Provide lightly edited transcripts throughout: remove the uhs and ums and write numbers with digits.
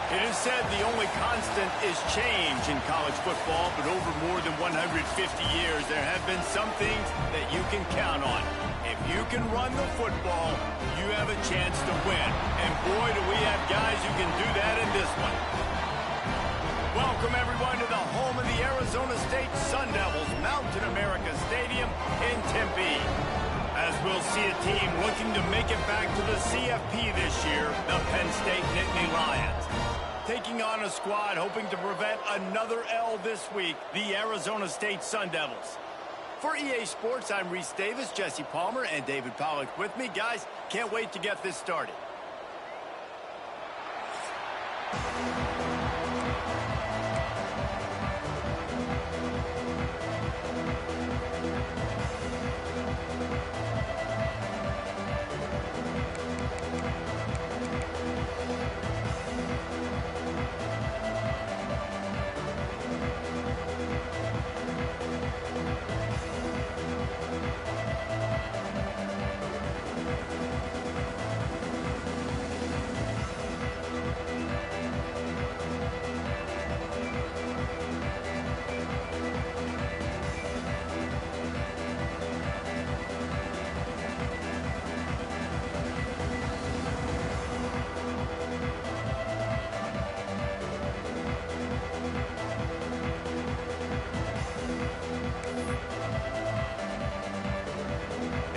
It is said the only constant is change in college football, but over more than 150 years, there have been some things that you can count on. If you can run the football, you have a chance to win. And boy, do we have guys who can do that in this one. Welcome, everyone, to the home of the Arizona State Sun Devils, Mountain America Stadium in Tempe. As we'll see a team looking to make it back to the CFP this year, the Penn State Nittany Lions. Taking on a squad hoping to prevent another L this week, the Arizona State Sun Devils. For EA Sports, I'm Reese Davis, Jesse Palmer, and David Pollack with me. Guys, can't wait to get this started.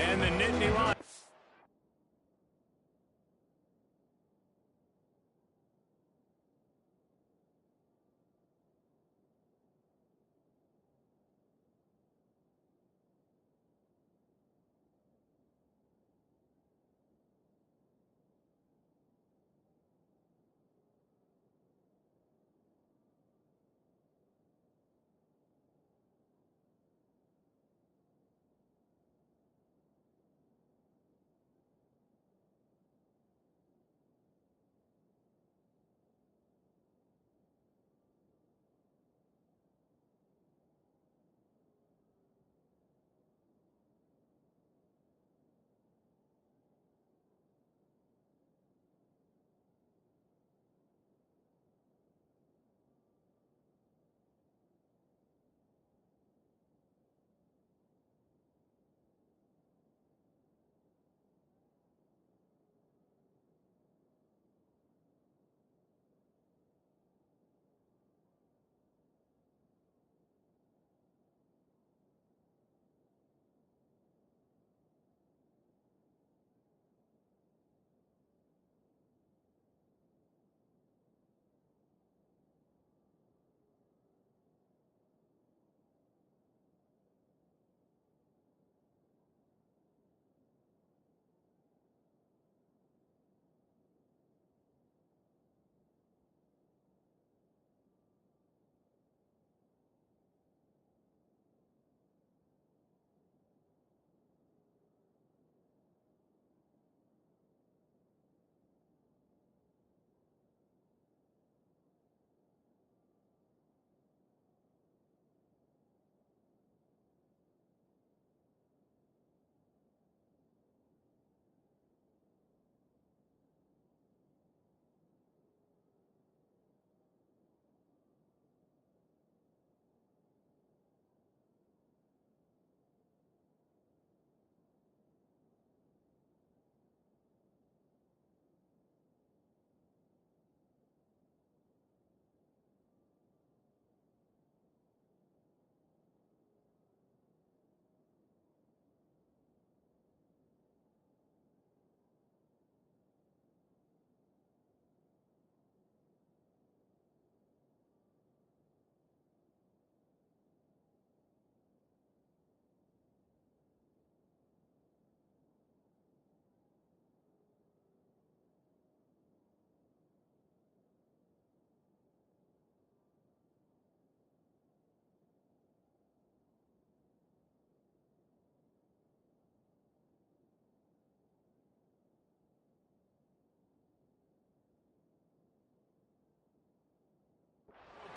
And the Nittany Lions.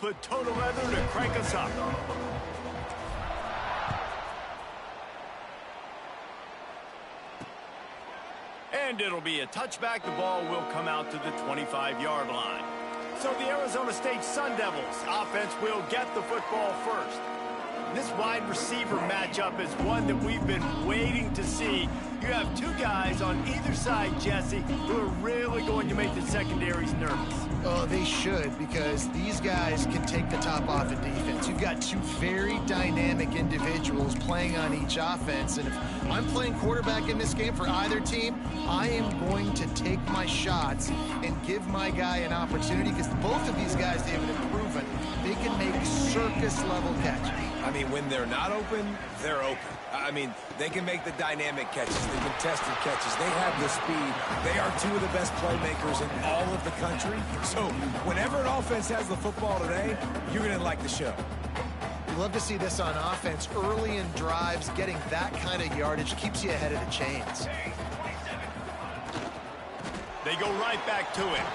Put total leather to crank us up. And it'll be a touchback. The ball will come out to the 25-yard line. So the Arizona State Sun Devils offense will get the football first. This wide receiver matchup is one that we've been waiting to see. You have two guys on either side, Jesse, who are really going to make the secondaries nervous. Oh, they should, because these guys can take the top off of defense. You've got two very dynamic individuals playing on each offense, and if I'm playing quarterback in this game for either team, I am going to take my shots and give my guy an opportunity, because both of these guys, David, have proven they can make circus-level catches. I mean, when they're not open, they're open. I mean, they can make the dynamic catches, the contested catches. They have the speed. They are two of the best playmakers in all of the country. So whenever an offense has the football today, you're going to like the show. You love to see this on offense. Early in drives, getting that kind of yardage keeps you ahead of the chains. They go right back to him.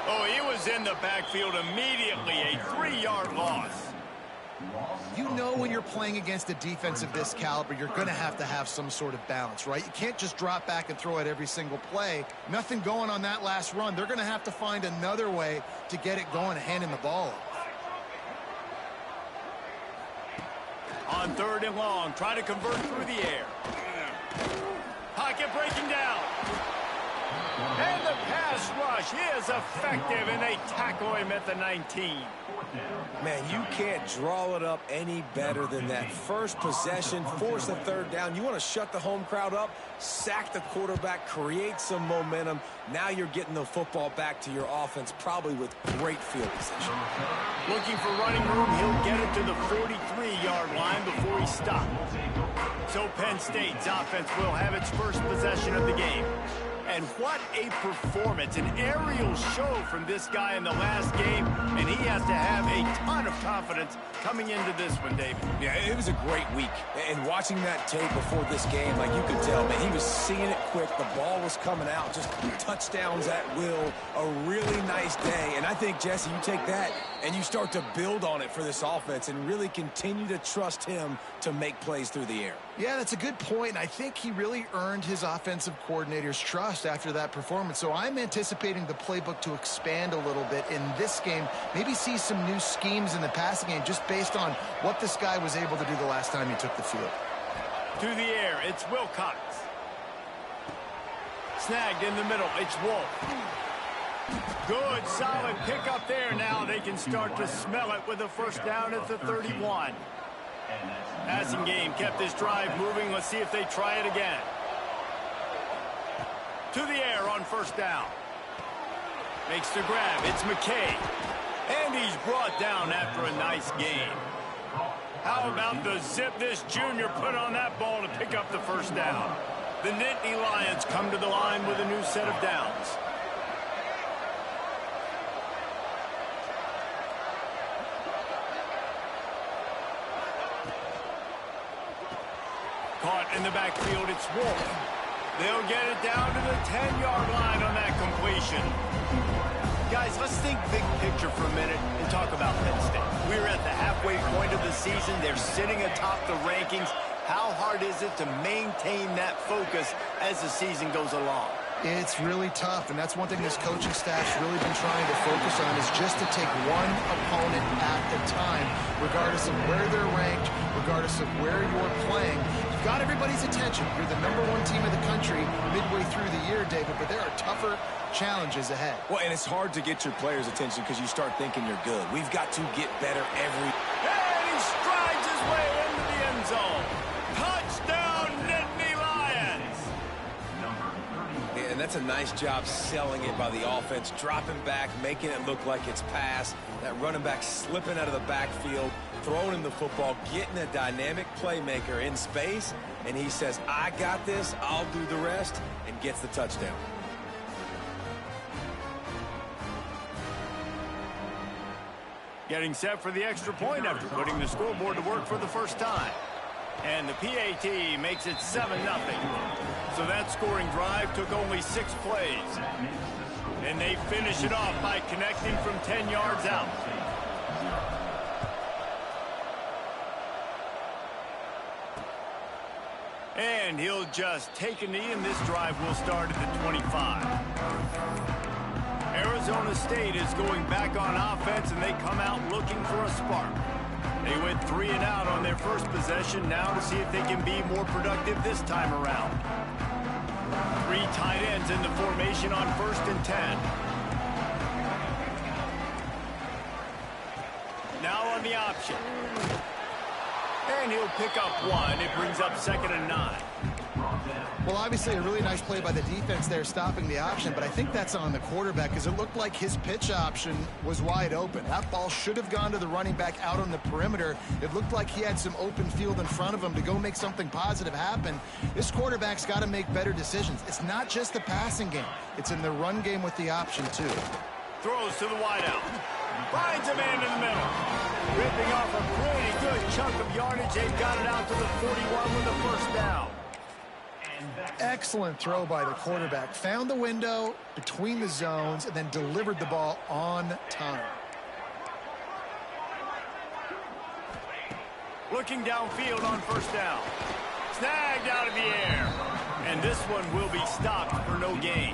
Oh, he was in the backfield immediately. A 3-yard loss. You know when you're playing against a defense of this caliber, you're going to have some sort of balance, right? You can't just drop back and throw it every single play. Nothing going on that last run. They're going to have to find another way to get it going, handing the ball off. On 3rd and long, try to convert through the air. Pocket breaking down. And the pass rush is effective, and they tackle him at the 19. Man, you can't draw it up any better than that. First possession, force the 3rd down. You want to shut the home crowd up, sack the quarterback, create some momentum. Now you're getting the football back to your offense, probably with great field position. Looking for running room, he'll get it to the 43-yard line before he stops. So Penn State's offense will have its first possession of the game. And what a performance, an aerial show from this guy in the last game, and he has to have a ton of confidence coming into this one, David. Yeah, it was a great week. And watching that tape before this game, like you could tell, man, he was seeing it quick. The ball was coming out, just touchdowns at will. A really nice day. And I think, Jesse, you take that and you start to build on it for this offense and really continue to trust him to make plays through the air. Yeah, that's a good point. I think he really earned his offensive coordinator's trust after that performance. So I'm anticipating the playbook to expand a little bit in this game. Maybe see some new schemes in the passing game just based on what this guy was able to do the last time he took the field. To the air, it's Wilcox. Snagged in the middle, it's Wolf. Good, solid pickup there. Now they can start to smell it with a first down at the 31. Passing game kept this drive moving. Let's see if they try it again. To the air on first down. Makes the grab. It's McKay. And he's brought down after a nice gain. How about the zip this junior put on that ball to pick up the first down? The Nittany Lions come to the line with a new set of downs. Caught in the backfield, it's Wolf. They'll get it down to the 10-yard line on that completion. Guys, let's think big picture for a minute and talk about Penn State. We're at the halfway point of the season. They're sitting atop the rankings. How hard is it to maintain that focus as the season goes along? It's really tough, and that's one thing this coaching staff's really been trying to focus on is just to take one opponent at a time, regardless of where they're ranked, regardless of where you're playing. You've got everybody's attention. You're the #1 team in the country midway through the year, David, but there are tougher challenges ahead. Well, and it's hard to get your players' attention because you start thinking you're good. We've got to get better every... And he strides his way into the end zone. Touchdown, Nittany Lions! And that's a nice job selling it by the offense, dropping back, making it look like it's pass. That running back slipping out of the backfield, throwing him the football, getting a dynamic playmaker in space, and he says, I got this, I'll do the rest, and gets the touchdown. Getting set for the extra point after putting the scoreboard to work for the first time. And the PAT makes it 7-0. So that scoring drive took only 6 plays. And they finish it off by connecting from 10 yards out. And he'll just take a knee, and this drive will start at the 25. Arizona State is going back on offense, and they come out looking for a spark. They went 3 and out on their first possession, now to see if they can be more productive this time around. 3 tight ends in the formation on 1st and 10. Now on the option. And he'll pick up 1. It brings up 2nd and 9. Well, obviously a really nice play by the defense there stopping the option, but I think that's on the quarterback because it looked like his pitch option was wide open. That ball should have gone to the running back out on the perimeter. It looked like he had some open field in front of him to go make something positive happen. This quarterback's got to make better decisions. It's not just the passing game. It's in the run game with the option, too. Throws to the wideout. Finds a man in the middle. Ripping off a pretty good chunk of yardage. They've got it out to the 41 with a first down. Excellent throw by the quarterback. Found the window between the zones and then delivered the ball on time. Looking downfield on first down. Snagged out of the air. And this one will be stopped for no gain.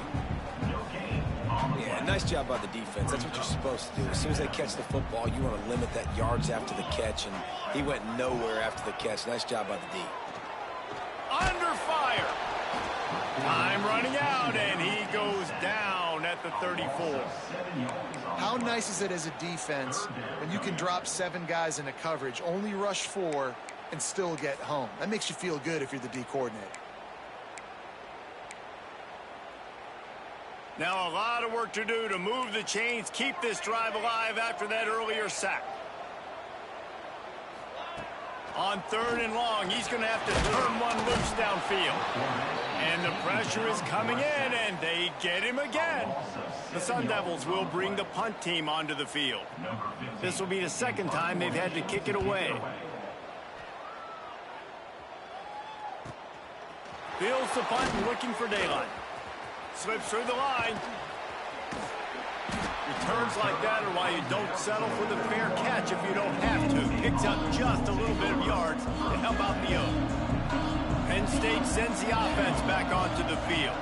Yeah, nice job by the defense. That's what you're supposed to do. As soon as they catch the football, you want to limit that yards after the catch, and he went nowhere after the catch. Nice job by the D. Under fire. Time running out, and he goes down at the 34. How nice is it as a defense when you can drop 7 guys into coverage, only rush 4, and still get home? That makes you feel good if you're the D coordinator. Now a lot of work to do to move the chains, keep this drive alive after that earlier sack. On 3rd and long, he's going to have to turn one loose downfield. And the pressure is coming in, and they get him again. The Sun Devils will bring the punt team onto the field. This will be the 2nd time they've had to kick it away. Fields the punt and looking for daylight. Slips through the line. Returns like that are why you don't settle for the fair catch if you don't have to. Picks up just a little bit of yards to help out the O. Penn State sends the offense back onto the field.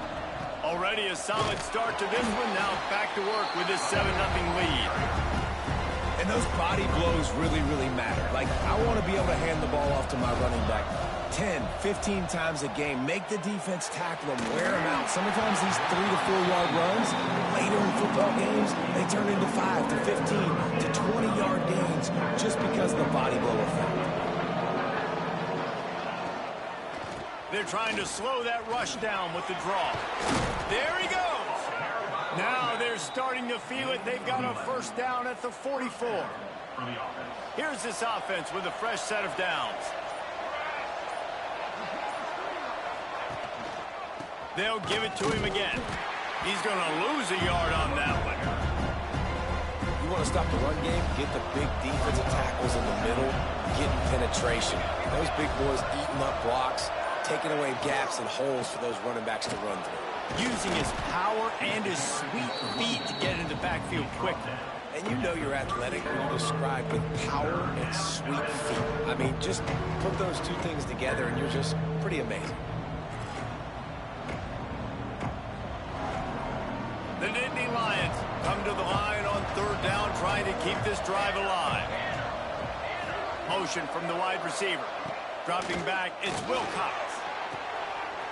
Already a solid start to this one. Now back to work with this 7-0 lead. And those body blows really, really matter. Like, I want to be able to hand the ball off to my running back 10, 15 times a game. Make the defense tackle them, wear them out. Sometimes these 3 to 4 yard runs, later in football games, they turn into 5 to 15 to 20 yard gains just because of the body blow effect. They're trying to slow that rush down with the draw. There he goes. Now they're starting to feel it. They've got a first down at the 44. Here's this offense with a fresh set of downs. They'll give it to him again. He's going to lose a yard on that one. You want to stop the run game? Get the big defensive tackles in the middle, getting penetration. Those big boys eating up blocks, taking away gaps and holes for those running backs to run through. Using his power and his sweet feet to get into the backfield quickly. And you know you're athletic when you describe with power and sweet feet. I mean, just put those two things together and you're just pretty amazing. The Nittany Lions come to the line on 3rd down, trying to keep this drive alive. Motion from the wide receiver. Dropping back, it's Wilcox.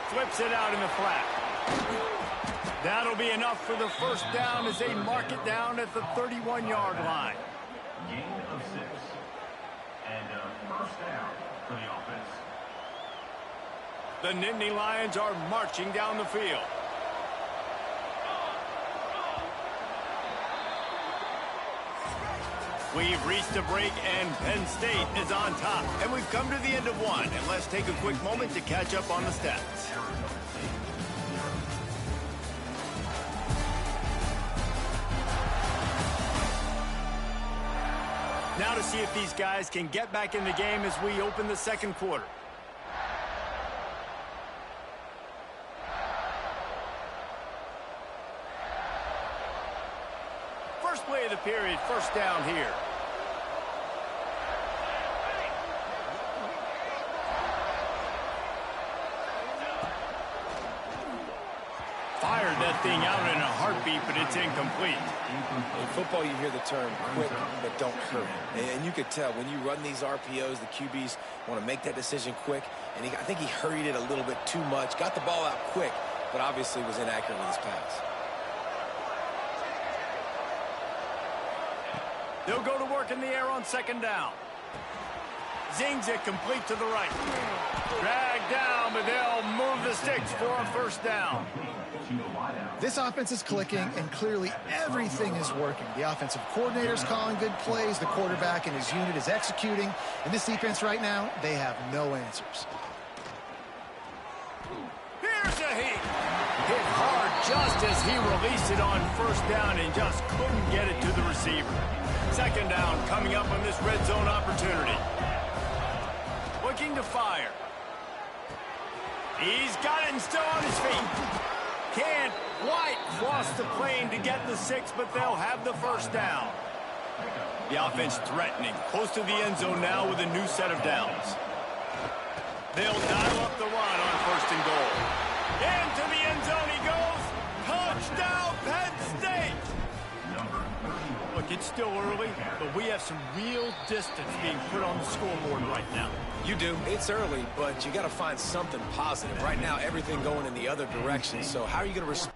Flips it out in the flat. That'll be enough for the first down as they mark it down at the 31-yard line. Gain of 6. And a first down for the offense. The Nittany Lions are marching down the field. We've reached a break, and Penn State is on top. And we've come to the end of one. And let's take a quick moment to catch up on the stats. Now to see if these guys can get back in the game as we open the 2nd quarter. First play of the period, first down here. fired that thing out in a heartbeat, but it's incomplete. In football, you hear the term quick, but don't hurry. And you could tell when you run these RPOs, the QBs want to make that decision quick. And I think he hurried it a little bit too much, got the ball out quick, but obviously was inaccurate with his pass. They'll go to work in the air on second down. Zings it complete to the right. Dragged down, but they'll move the sticks for a first down. This offense is clicking, and clearly everything is working. The offensive coordinator's calling good plays. The quarterback and his unit is executing. And this defense right now, they have no answers. Here's a heat. Hit hard just as he released it on first down and just couldn't get it to the receiver. Second down coming up on this red zone opportunity. Looking to fire. He's got it and still on his feet. Can't quite cross the plane to get the 6, but they'll have the first down. The offense threatening, close to the end zone now with a new set of downs. They'll dial up the run on first and goal. Into the end zone he goes. Touchdown, Penn State! Look, it's still early, but we have some real distance being put on the scoreboard right now. You do. It's early, but you got to find something positive. Right now, everything going in the other direction. So how are you going to respond?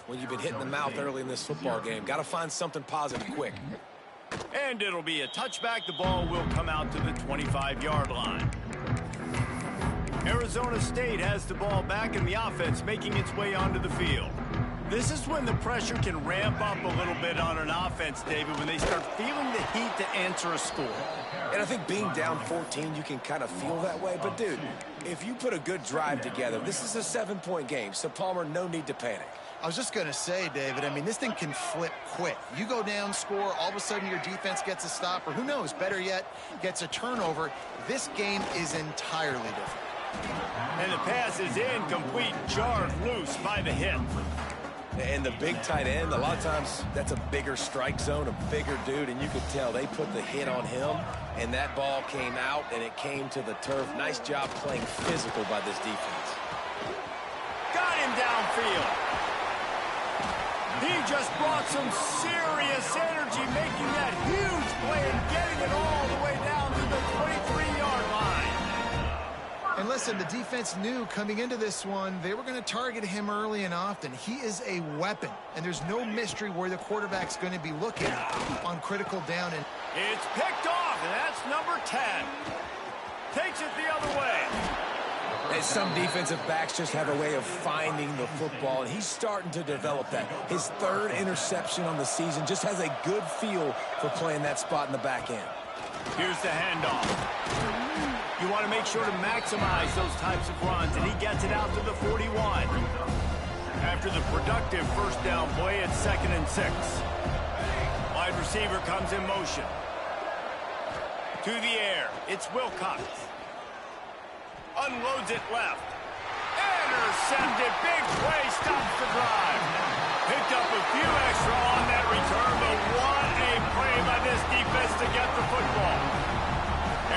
when you've been hitting the mouth early in this football game. Got to find something positive quick. And it'll be a touchback. The ball will come out to the 25-yard line. Arizona State has the ball back in the offense, making its way onto the field. This is when the pressure can ramp up a little bit on an offense, David, when they start feeling the heat to answer a score. And I think being down 14, you can kind of feel that way. But, dude, if you put a good drive together, this is a 7-point game. So, Palmer, no need to panic. I was just going to say, David, I mean, this thing can flip quick. You go down, score, all of a sudden your defense gets a stop, or who knows, better yet, gets a turnover. This game is entirely different. And the pass is incomplete, jarred loose by the hit. And the big tight end, a lot of times that's a bigger strike zone, a bigger dude, and you could tell they put the hit on him, and that ball came out, and it came to the turf. Nice job playing physical by this defense. Got him downfield. He just brought some serious energy, making that huge play and getting it all the way down to the 23-yard line. And listen, the defense knew coming into this one, they were going to target him early and often. He is a weapon, and there's no mystery where the quarterback's going to be looking on critical down. And it's picked off, and that's number 10. Takes it the other way. And some defensive backs just have a way of finding the football, and he's starting to develop that. His third interception on the season, just has a good feel for playing that spot in the back end. Here's the handoff. You want to make sure to maximize those types of runs, and he gets it out to the 41. After the productive first down play, it's 2nd and 6. Wide receiver comes in motion. To the air, it's Wilcox. Unloads it left. Intercepted. Big play, stops the drive. Picked up a few extra on that return, but what a play by this defense to get the football.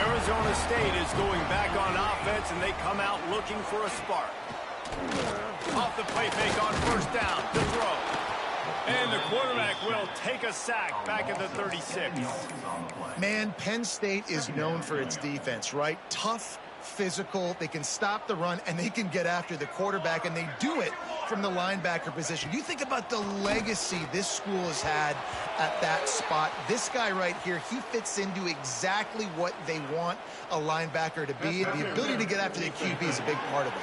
Arizona State is going back on offense, and they come out looking for a spark. Off the play fake on first down to throw. And the quarterback will take a sack back at the 36. man, Penn State is known for its defense, right? Tough, physical, they can stop the run, and they can get after the quarterback, and they do it from the linebacker position. You think about the legacy this school has had at that spot. This guy right here, he fits into exactly what they want a linebacker to be. The ability to get after the QB is a big part of it.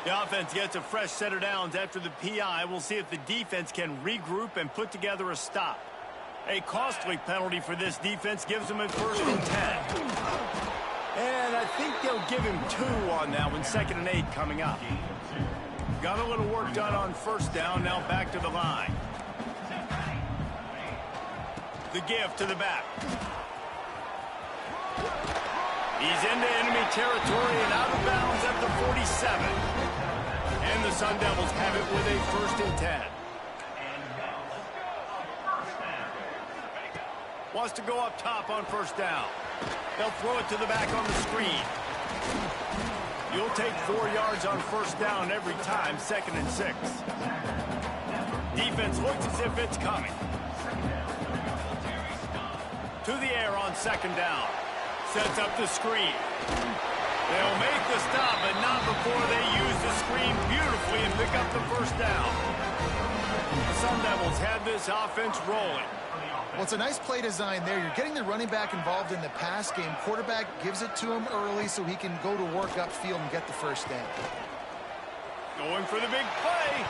The offense gets a fresh set of downs after the PI. We'll see if the defense can regroup and put together a stop. A costly penalty for this defense gives them a 1st and 10. And I think they'll give him 2 on that one. 2nd and 8 coming up. Got a little work done on first down. Now back to the line. The give to the back. He's into enemy territory and out of bounds at the 47. And the Sun Devils have it with a 1st and 10. Wants to go up top on first down. They'll throw it to the back on the screen. You'll take 4 yards on first down every time, 2nd and 6. Defense looks as if it's coming. To the air on 2nd down. Sets up the screen. They'll make the stop, but not before they use the screen beautifully and pick up the first down. The Sun Devils have this offense rolling. Well, it's a nice play design there. You're getting the running back involved in the pass game. Quarterback gives it to him early so he can go to work upfield and get the first down. Going for the big play.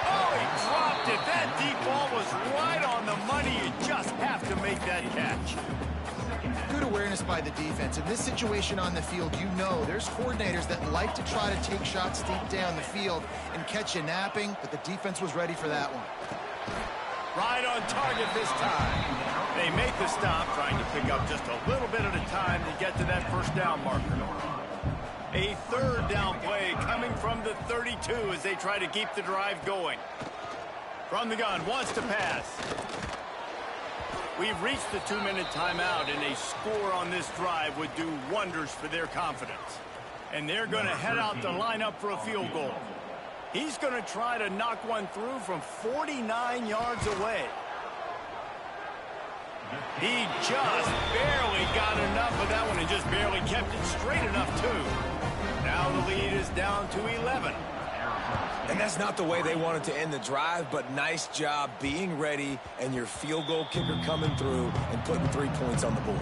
Oh, he dropped it. That deep ball was right on the money. You just have to make that catch. Good awareness by the defense. In this situation on the field, you know there's coordinators that like to try to take shots deep down the field and catch you napping, but the defense was ready for that one. Right on target this time. They make the stop, trying to pick up just a little bit at a time to get to that first down marker. A 3rd down play coming from the 32 as they try to keep the drive going. From the gun, wants to pass. We've reached the 2-minute timeout, and a score on this drive would do wonders for their confidence. And they're going to head out to line up for a field goal. He's going to try to knock one through from 49 yards away. He just barely got enough of that one and just barely kept it straight enough, too. Now the lead is down to 11. And that's not the way they wanted to end the drive, but nice job being ready and your field goal kicker coming through and putting 3 points on the board.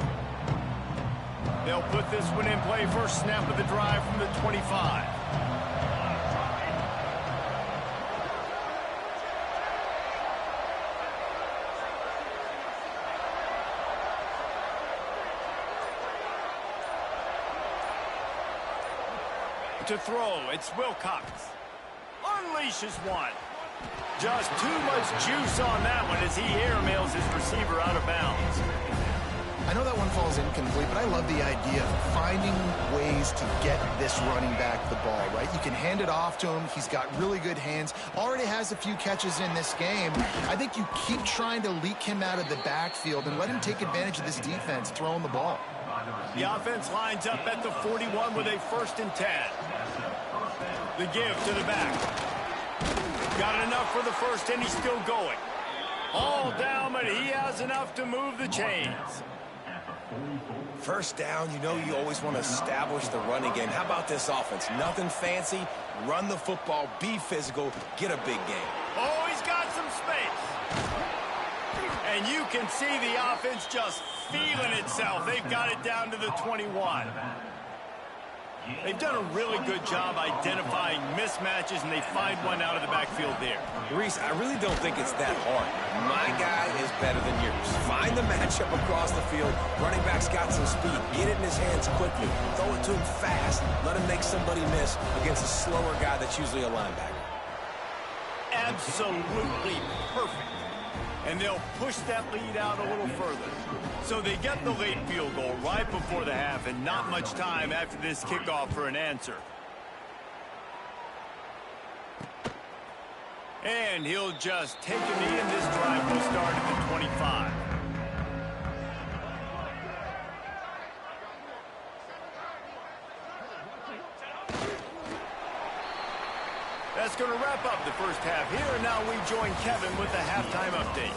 They'll put this one in play. First snap of the drive from the 25. To throw, it's Wilcox. Unleashes one. Just too much juice on that one as he airmails his receiver out of bounds. I know that one falls incomplete, but I love the idea of finding ways to get this running back the ball, right? You can hand it off to him. He's got really good hands. Already has a few catches in this game. I think you keep trying to leak him out of the backfield and let him take advantage of this defense throwing the ball. The offense lines up at the 41 with a 1st and 10. The give to the back. Got enough for the first, and he's still going. All down, but he has enough to move the chains. First down, you know you always want to establish the running game. How about this offense? Nothing fancy. Run the football, be physical, get a big game. Oh, he's got some space. And you can see the offense just feeling itself. They've got it down to the 21. They've done a really good job identifying mismatches, and they find one out of the backfield there. Reese, I really don't think it's that hard. My guy is better than yours. Find the matchup across the field. Running back's got some speed. Get it in his hands quickly. Throw it to him fast. Let him make somebody miss against a slower guy that's usually a linebacker. Absolutely perfect. And they'll push that lead out a little further. So they get the late field goal right before the half, and not much time after this kickoff for an answer. And he'll just take a knee, and this drive will start at the 25. That's going to wrap up the first half here, and now we join Kevin with the halftime update.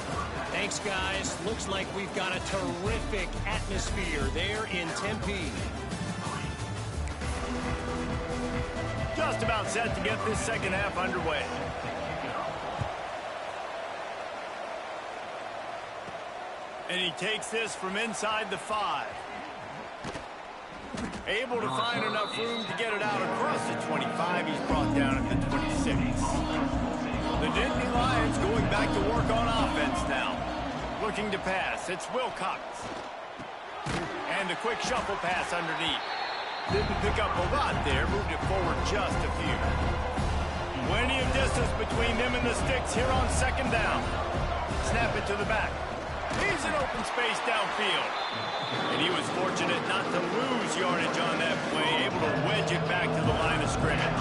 Thanks, guys. Looks like we've got a terrific atmosphere there in Tempe. Just about set to get this second half underway. And he takes this from inside the 5. Able to find enough room to get it out across the 25. He's brought down at the 26. The Nittany Lions going back to work on offense now. Looking to pass. It's Wilcox. And a quick shuffle pass underneath. Didn't pick up a lot there. Moved it forward just a few. Plenty of distance between them and the sticks here on second down. Snap it to the back. He's in open space downfield. And he was fortunate not to lose yardage on that play, able to wedge it back to the line of scrimmage.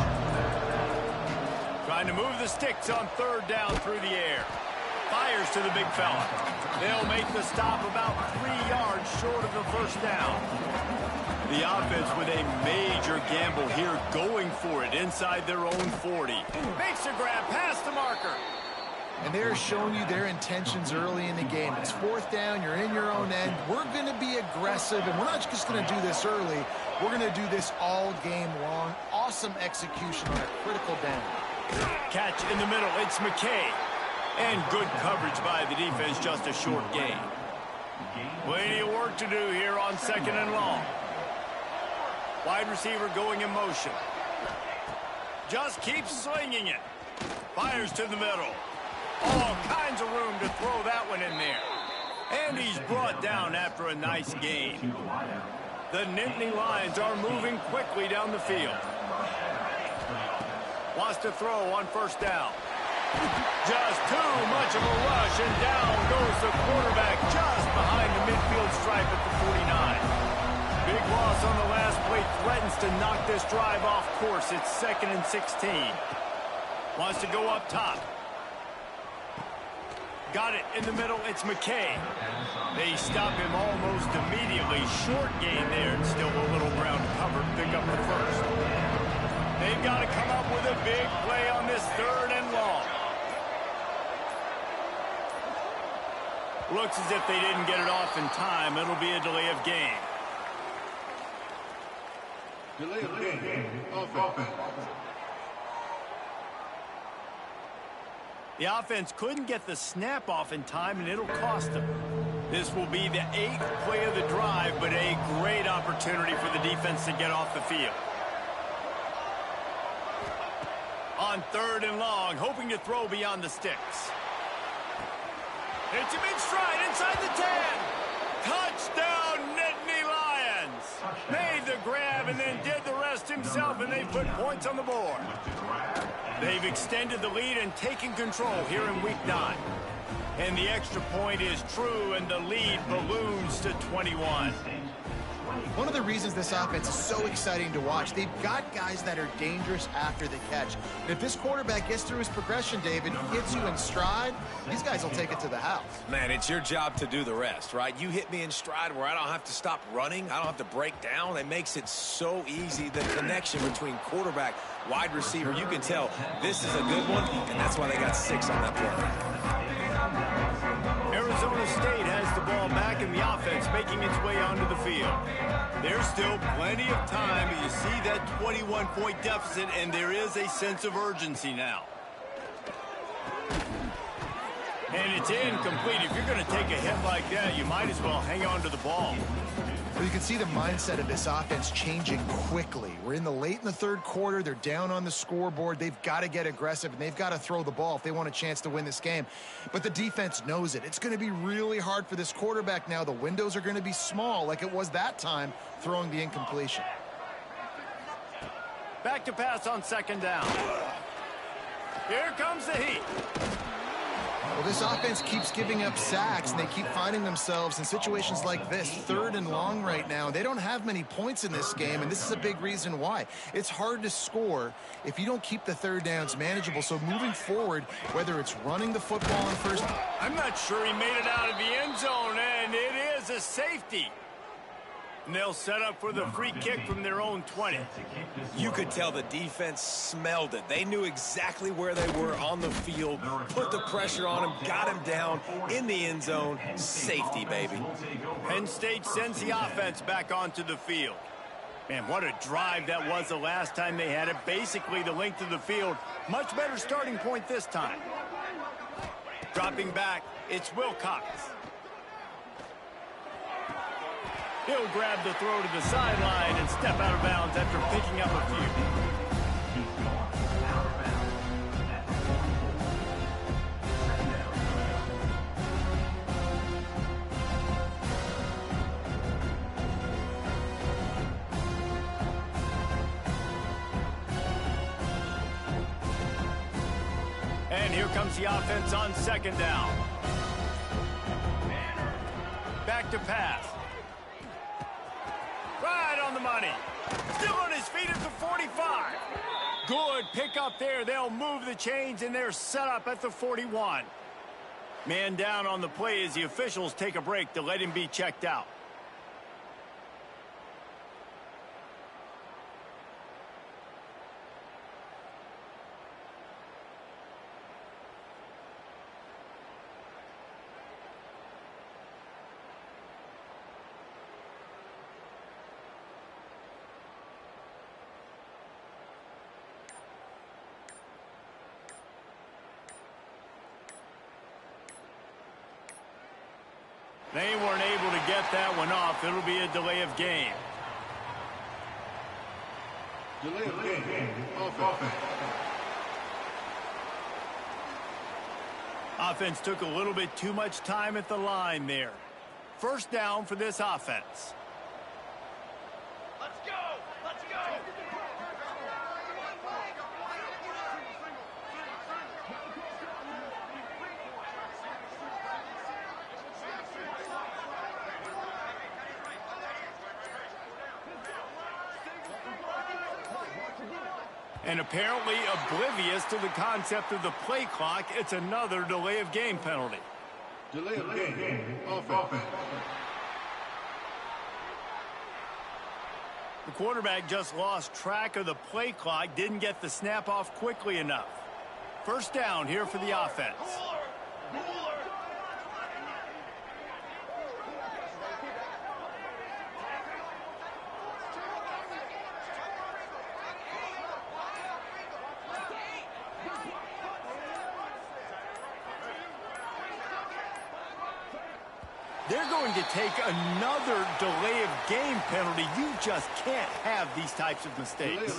Trying to move the sticks on third down through the air. Fires to the big fella. They'll make the stop about 3 yards short of the first down. The offense with a major gamble here, going for it inside their own 40. Makes a grab past the marker. And they're showing you their intentions early in the game. It's fourth down. You're in your own end. We're going to be aggressive, and we're not just going to do this early. We're going to do this all game long. Awesome execution on a critical down. Catch in the middle. It's McKay. And good coverage by the defense, just a short gain. Plenty of work to do here on second and long. Wide receiver going in motion. Just keeps slinging it. Fires to the middle. All kinds of room to throw that one in there. And he's brought down after a nice gain. The Nittany Lions are moving quickly down the field. Wants to throw on first down. Just too much of a rush, and down goes the quarterback just behind the midfield stripe at the 49. Big loss on the last play, threatens to knock this drive off course. It's 2nd and 16. Wants to go up top. Got it in the middle. It's McKay. They stop him almost immediately. Short gain there, and still a little ground covered. Pick up the first. They've got to come up with a big play on this third and long. Looks as if they didn't get it off in time. It'll be a delay of game. Delay of game. Offense. The offense couldn't get the snap off in time, and it'll cost them. This will be the 8th play of the drive, but a great opportunity for the defense to get off the field. On 3rd and long, hoping to throw beyond the sticks. It's him in stride inside the 10. Touchdown, Nittany Lions. Made the grab and then did the rest himself, and they put points on the board. They've extended the lead and taken control here in Week 9. And the extra point is true, and the lead balloons to 21. One of the reasons this offense is so exciting to watch, they've got guys that are dangerous after the catch. And if this quarterback gets through his progression, David, hits you in stride, these guys will take it to the house. Man, it's your job to do the rest, right? You hit me in stride where I don't have to stop running. I don't have to break down. It makes it so easy, the connection between quarterback, wide receiver. You can tell this is a good one, and that's why they got 6 on that play. Arizona State has the ball back in the offense, making its way onto the field. There's still plenty of time, but you see that 21-point deficit, and there is a sense of urgency now. And it's incomplete. If you're going to take a hit like that, you might as well hang on to the ball. Well, you can see the mindset of this offense changing quickly. We're in the 3rd quarter. They're down on the scoreboard. They've got to get aggressive, and they've got to throw the ball if they want a chance to win this game. But the defense knows it. It's going to be really hard for this quarterback now. The windows are going to be small like it was that time throwing the incompletion. Back to pass on 2nd down. Here comes the heat. Well, this offense keeps giving up sacks, and they keep finding themselves in situations like this, 3rd and long right now. They don't have many points in this game, and this is a big reason why. It's hard to score if you don't keep the 3rd downs manageable. So moving forward, whether it's running the football on 1st. I'm not sure he made it out of the end zone, and it is a safety. And they'll set up for the free kick from their own 20. You could tell the defense smelled it. They knew exactly where they were on the field, put the pressure on him, got him down in the end zone. Safety, baby. Penn State sends the offense back onto the field. Man, what a drive that was the last time they had it. Basically the length of the field. Much better starting point this time. Dropping back, it's Wilcox. He'll grab the throw to the sideline and step out of bounds after picking up a few. And here comes the offense on 2nd down. Back to pass. Right on the money. Still on his feet at the 45. Good pick up there. They'll move the chains, and they're set up at the 41. Man down on the play as the officials take a break to let him be checked out. They weren't able to get that one off. It'll be a delay of game. Delay of game. Offense. Offense took a little bit too much time at the line there. 1st down for this offense. Let's go! Let's go! And apparently oblivious to the concept of the play clock, it's another delay of game penalty. Delay of game. Offense. The quarterback just lost track of the play clock, didn't get the snap off quickly enough. 1st down here for the offense. They're going to take another delay of game penalty. You just can't have these types of mistakes.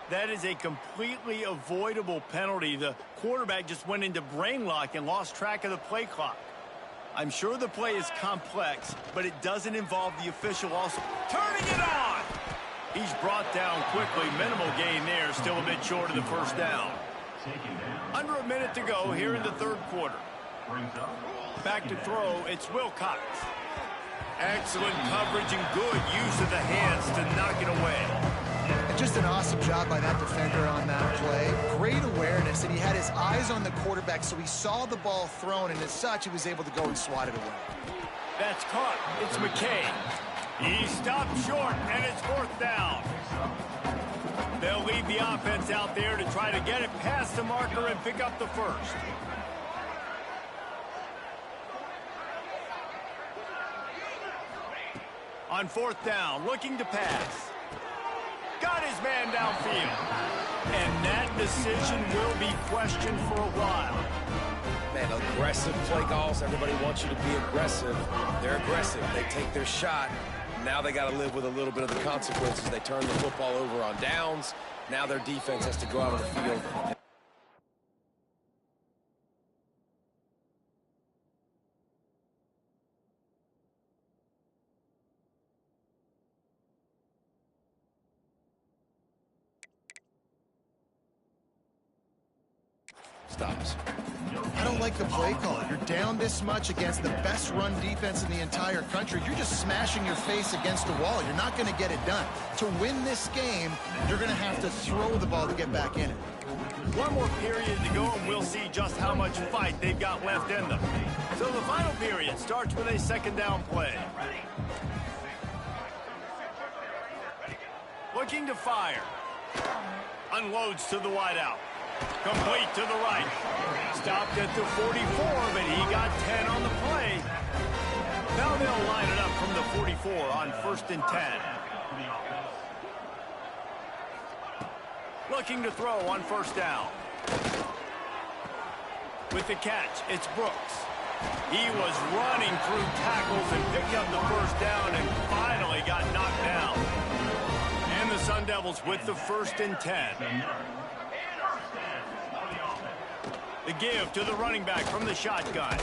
That is a completely avoidable penalty. The quarterback just went into brain lock and lost track of the play clock. I'm sure the play is complex, but it doesn't involve the official also turning it on. He's brought down quickly. Minimal gain there, still a bit short of the first down. Under a minute to go here in the third quarter. Back to throw, it's Wilcox. Excellent coverage and good use of the hands to knock it away. And just an awesome job by that defender on that play. Great awareness, and he had his eyes on the quarterback, so he saw the ball thrown, and as such, he was able to go and swat it away. That's caught. It's McKay. He stopped short, and it's fourth down. They'll lead the offense out there to try to get it past the marker and pick up the first. On fourth down, looking to pass. Got his man downfield. And that decision will be questioned for a while. Man, aggressive play calls. Everybody wants you to be aggressive. They're aggressive. They take their shot. Now they got to live with a little bit of the consequences. They turn the football over on downs. Now their defense has to go out on the field. Stops. I don't like the play call. You're down this much against the best run defense in the entire country. You're just smashing your face against the wall. You're not going to get it done. To win this game, you're going to have to throw the ball to get back in it. One more period to go, and we'll see just how much fight they've got left in them. So the final period starts with a second down play. Looking to fire. Unloads to the wideout. Complete to the right. Stopped at the 44, but he got 10 on the play. Now they'll line it up from the 44 on 1st and 10. Looking to throw on first down. With the catch, it's Brooks. He was running through tackles and picked up the first down and finally got knocked down. And the Sun Devils with the 1st and 10. The give to the running back from the shotgun.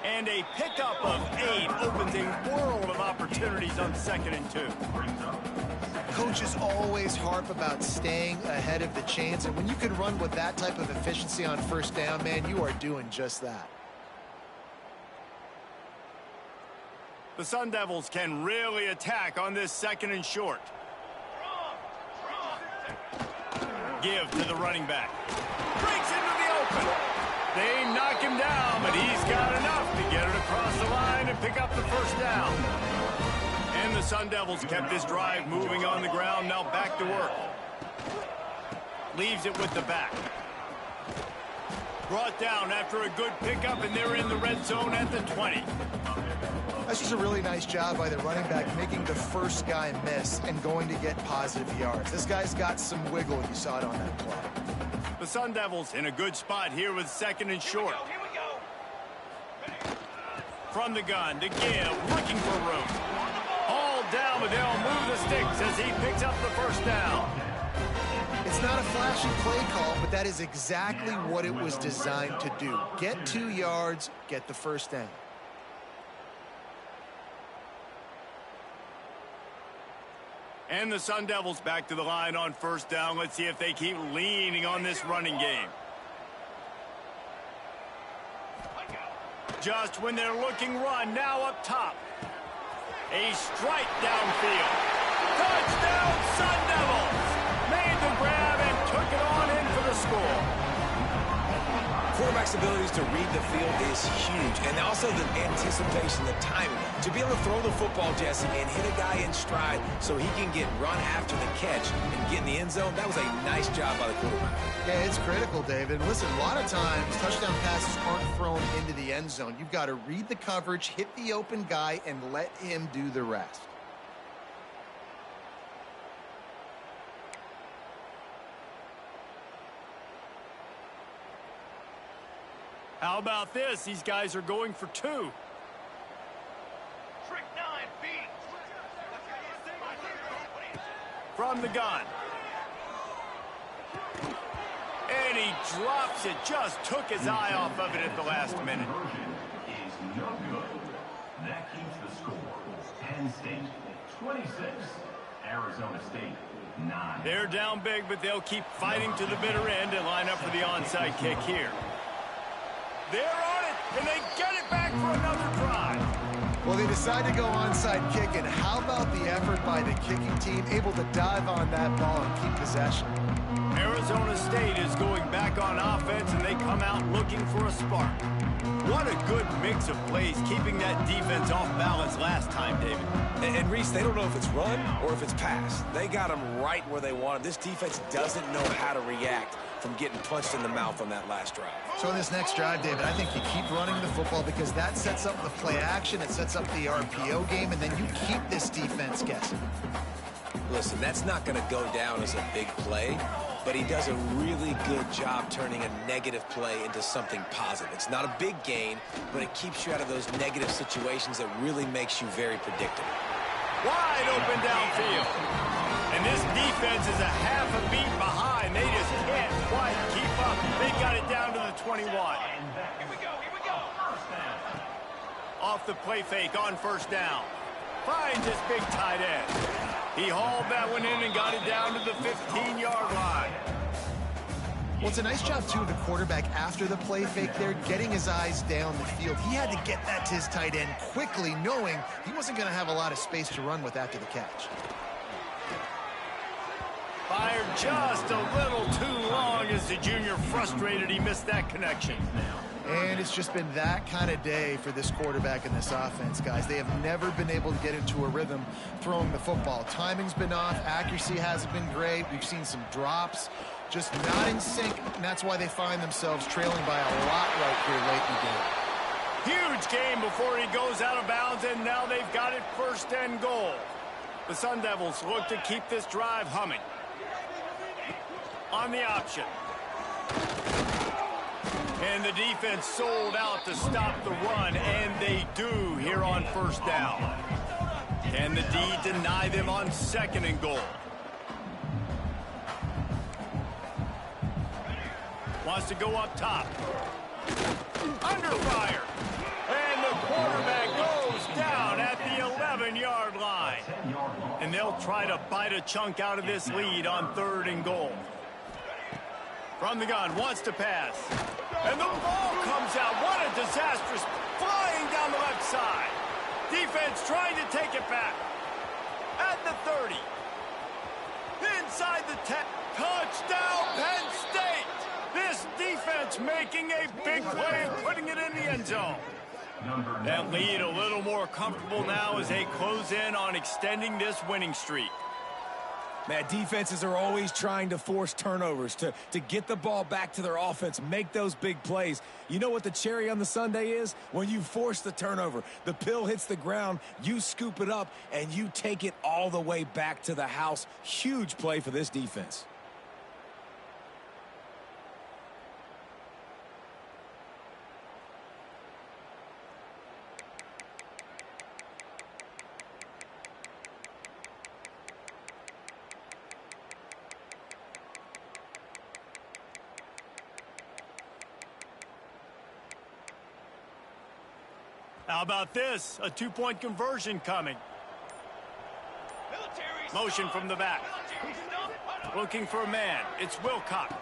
And a pickup of 8 opens a world of opportunities on 2nd and 2. Coaches always harp about staying ahead of the chains, and when you can run with that type of efficiency on first down, man, you are doing just that. The Sun Devils can really attack on this 2nd and short. Give to the running back. Breaks into the open. They knock him down, but he's got enough to get it across the line and pick up the first down. And the Sun Devils kept this drive moving on the ground, now back to work. Leaves it with the back. Brought down after a good pickup, and they're in the red zone at the 20. That's just a really nice job by the running back, making the first guy miss and going to get positive yards. This guy's got some wiggle. You saw it on that play. The Sun Devils in a good spot here with 2nd and short. From the gun, the give, looking for room. All down, but they'll move the sticks as he picks up the first down. It's not a flashy play call, but that is exactly what it was designed to do. Get 2 yards, get the first down. And the Sun Devils back to the line on first down. Let's see if they keep leaning on this running game. Just when they're looking run, now up top. A strike downfield. Touchdown, Sun Devils! Made the grab and took it on in for the score. Quarterback's abilities to read the field is huge, and also the anticipation, the timing. To be able to throw the football, Jesse, and hit a guy in stride so he can get run after the catch and get in the end zone, that was a nice job by the quarterback. Yeah, it's critical, David. Listen, a lot of times touchdown passes aren't thrown into the end zone. You've got to read the coverage, hit the open guy, and let him do the rest. How about this? These guys are going for 2. Trick 9, beat. From the gun. And he drops it. Just took his eye off of it at the last minute. Is no good. That keeps the score. Penn State 26. Arizona State 9. They're down big, but they'll keep fighting to the bitter end and line up for the onside kick here. They're on it, and they get it back for another drive. Well, they decide to go onside kick, and how about the effort by the kicking team, able to dive on that ball and keep possession? Arizona State is going back on offense, and they come out looking for a spark. What a good mix of plays, keeping that defense off balance last time, David. And Reese, they don't know if it's run or if it's pass. They got them right where they want them. This defense doesn't know how to react from getting punched in the mouth on that last drive. So in this next drive, David, I think you keep running the football because that sets up the play action, it sets up the RPO game, and then you keep this defense guessing. Listen, that's not going to go down as a big play, but he does a really good job turning a negative play into something positive. It's not a big gain, but it keeps you out of those negative situations that really makes you very predictable. Wide open downfield. And this defense is a half a beat behind. They just can't quite keep up. They got it down to the 21. Here we go. First down. Off the play fake on first down. Finds his big tight end. He hauled that one in and got it down to the 15-yard line. Well, it's a nice job, too, of the quarterback after the play fake there, getting his eyes down the field. He had to get that to his tight end quickly, knowing he wasn't going to have a lot of space to run with after the catch. Fired just a little too long as the junior frustrated. He missed that connection. And it's just been that kind of day for this quarterback and this offense, guys. They have never been able to get into a rhythm throwing the football. Timing's been off. Accuracy hasn't been great. We've seen some drops. Just not in sync, and that's why they find themselves trailing by a lot right here late in the game. Huge game before he goes out of bounds, and now they've got it first and goal. The Sun Devils look to keep this drive humming. On the option. And the defense sold out to stop the run, and they do here on first down. Can the D deny them on second and goal? Wants to go up top. Under fire. And the quarterback goes down at the 11-yard line. And they'll try to bite a chunk out of this lead on third and goal. From the gun, wants to pass. And the ball comes out. What a disastrous flying down the left side. Defense trying to take it back. At the 30. Inside the 10. Touchdown, Penn State. This defense making a big play and putting it in the end zone. That lead a little more comfortable now as they close in on extending this winning streak. Man, defenses are always trying to force turnovers to get the ball back to their offense, make those big plays. You know what the cherry on the sundae is? When you force the turnover, the pill hits the ground, you scoop it up, and you take it all the way back to the house. Huge play for this defense. How about this? A two-point conversion coming. Motion from the back. Looking for a man. It's Wilcox.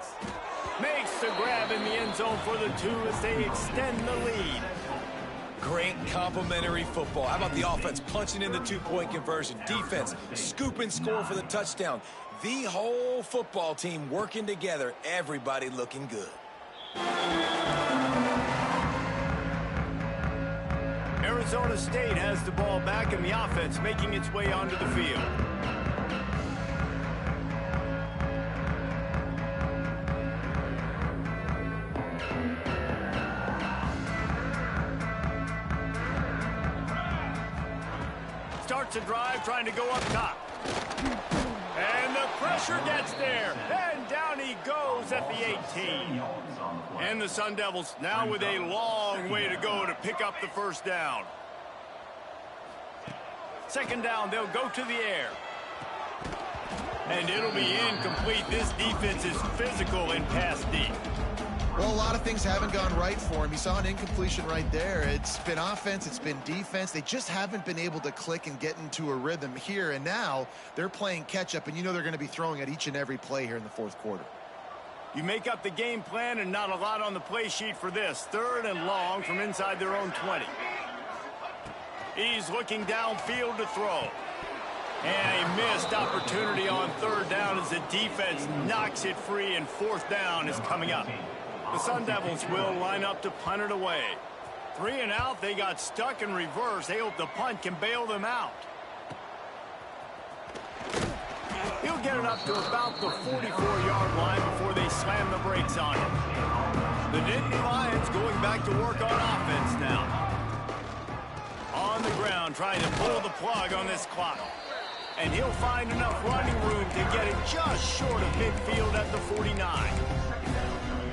Makes the grab in the end zone for the 2 as they extend the lead. Great complimentary football. How about the offense punching in the two-point conversion? Defense, scoop and score for the touchdown. The whole football team working together. Everybody looking good. Arizona State has the ball back and the offense making its way onto the field. Starts a drive trying to go up top. And the pressure gets there. And down he goes at the 18. And the Sun Devils now with a long way to go to pick up the first down. Second down, they'll go to the air. And it'll be incomplete. This defense is physical and pass deep. Well, a lot of things haven't gone right for him. You saw an incompletion right there. It's been offense, it's been defense. They just haven't been able to click and get into a rhythm here. And now they're playing catch-up, and you know they're going to be throwing at each and every play here in the fourth quarter. You make up the game plan and not a lot on the play sheet for this. Third and long from inside their own 20. He's looking downfield to throw. And a missed opportunity on third down as the defense knocks it free, and fourth down is coming up. The Sun Devils will line up to punt it away. 3 and out, they got stuck in reverse. They hope the punt can bail them out. He'll get it up to about the 44-yard line before they slam the brakes on it. The Nittany Lions going back to work on offense now. On the ground, trying to pull the plug on this clock. And he'll find enough running room to get it just short of midfield at the 49.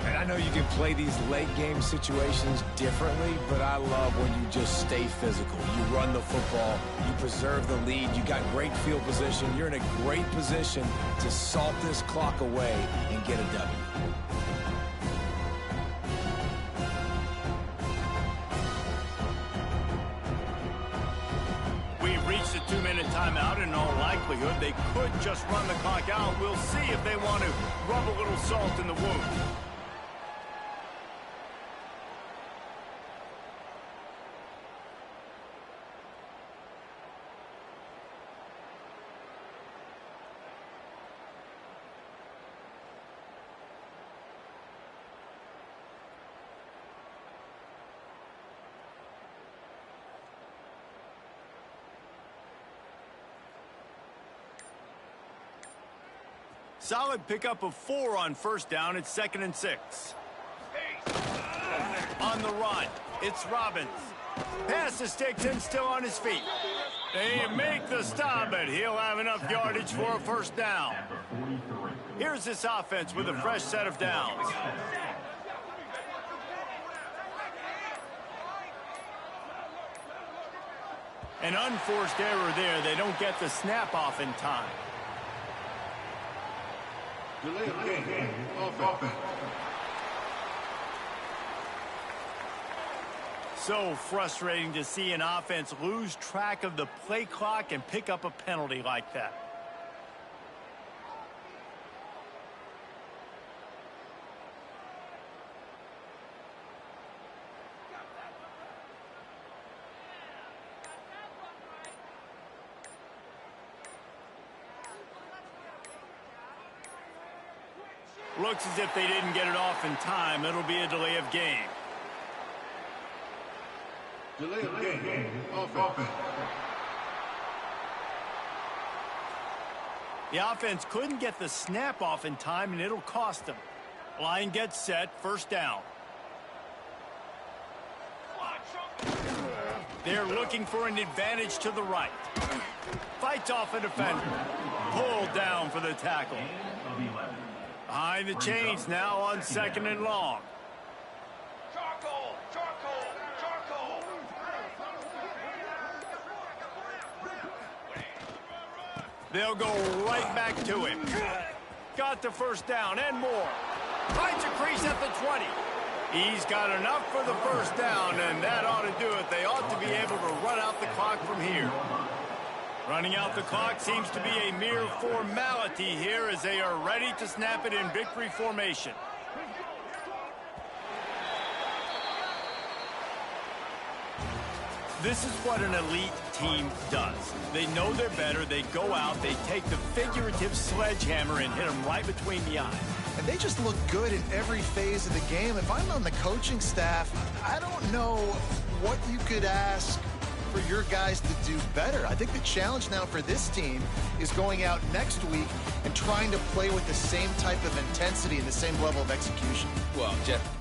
And I know you can play these late game situations differently, but I love when you just stay physical. You run the football, you preserve the lead, you got great field position. You're in a great position to salt this clock away and get a W. Reach the 2-minute timeout. In all likelihood, they could just run the clock out. We'll see if they want to rub a little salt in the wound. Solid pickup of 4 on first down. It's 2nd and 6. On the run, it's Robbins. Pass to Stigson, still on his feet. They make the stop, but he'll have enough yardage for a first down. Here's this offense with a fresh set of downs. An unforced error there. They don't get the snap off in time. So frustrating to see an offense lose track of the play clock and pick up a penalty like that. Looks as if they didn't get it off in time. It'll be a delay of game. Delay of game. Offense. The offense couldn't get the snap off in time, and it'll cost them. Line gets set. First down. They're looking for an advantage to the right. Fights off a defender. Pulled down for the tackle. Behind the chains now on 2nd and long. They'll go right back to him. Got the first down and more. Finds a crease at the 20. He's got enough for the first down, and that ought to do it. They ought to be able to run out the clock from here. Running out the clock seems to be a mere formality here as they are ready to snap it in victory formation. This is what an elite team does. They know they're better. They go out. They take the figurative sledgehammer and hit them right between the eyes. And they just look good in every phase of the game. If I'm on the coaching staff, I don't know what you could ask for your guys to do better. I think the challenge now for this team is going out next week and trying to play with the same type of intensity and the same level of execution. Well, Jeff,